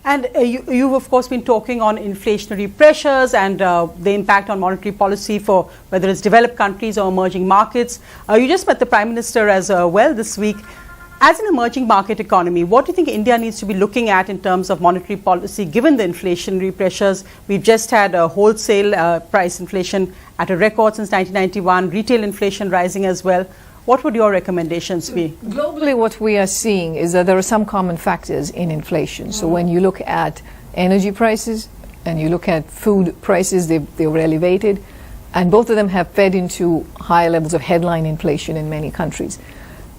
And you've, of course, been talking on inflationary pressures and the impact on monetary policy for whether it's developed countries or emerging markets. You just met the Prime Minister as well this week. As an emerging market economy, what do you think India needs to be looking at in terms of monetary policy, given the inflationary pressures? We've just had a wholesale price inflation at a record since 1991, retail inflation rising as well. What would your recommendations be? Globally, what we are seeing is that there are some common factors in inflation. So when you look at energy prices and you look at food prices, they were elevated, and both of them have fed into higher levels of headline inflation in many countries.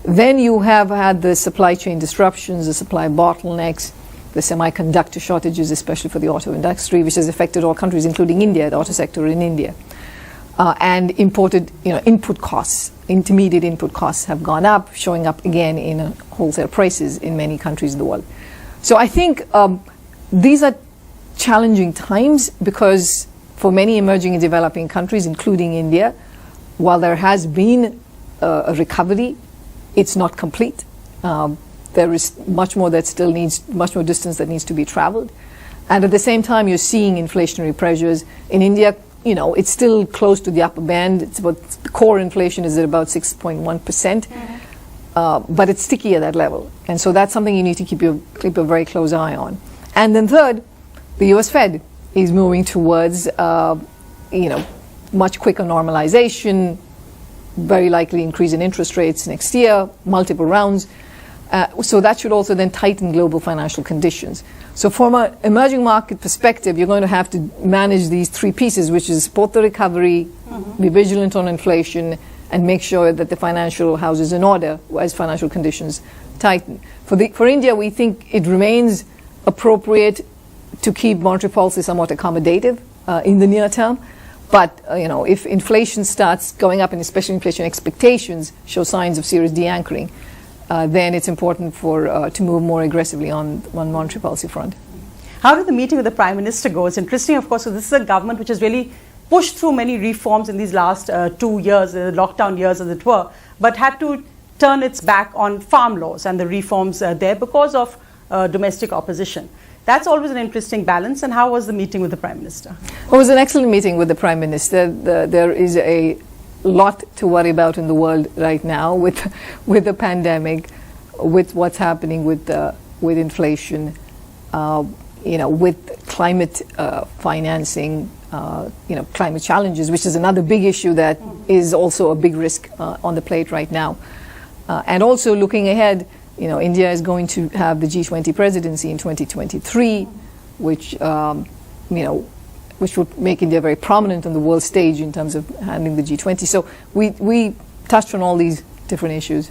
Then you have had the supply chain disruptions, the supply bottlenecks, the semiconductor shortages, especially for the auto industry, which has affected all countries, including India, the auto sector in India. And imported, input costs, intermediate input costs have gone up, showing up again in wholesale prices in many countries in the world. So I think these are challenging times because for many emerging and developing countries, including India, while there has been a recovery, it's not complete. There is much more distance that needs to be traveled. And at the same time, you're seeing inflationary pressures. In India, it's still close to the upper band. It's about, the core inflation is at about 6.1%, but it's sticky at that level. And so that's something you need to keep a very close eye on. And then third, the US Fed is moving towards, much quicker normalization, very likely increase in interest rates next year, multiple rounds. So that should also then tighten global financial conditions. So from an emerging market perspective, you're going to have to manage these three pieces, which is support the recovery, be vigilant on inflation, and make sure that the financial house is in order as financial conditions tighten. For India, we think it remains appropriate to keep monetary policy somewhat accommodative in the near term. But if inflation starts going up, and especially inflation expectations show signs of serious de-anchoring, then it's important to move more aggressively on monetary policy front. How did the meeting with the Prime Minister go? It's interesting, of course, so this is a government which has really pushed through many reforms in these last 2 years, lockdown years as it were, but had to turn its back on farm laws and the reforms there because of domestic opposition. That's always an interesting balance. And how was the meeting with the Prime Minister? It was an excellent meeting with the Prime Minister. There is a lot to worry about in the world right now with the pandemic, with what's happening with inflation, with climate financing, climate challenges, which is another big issue that is also a big risk on the plate right now. And also looking ahead, India is going to have the G20 presidency in 2023, which would make India very prominent on the world stage in terms of handling the G20. So we touched on all these different issues.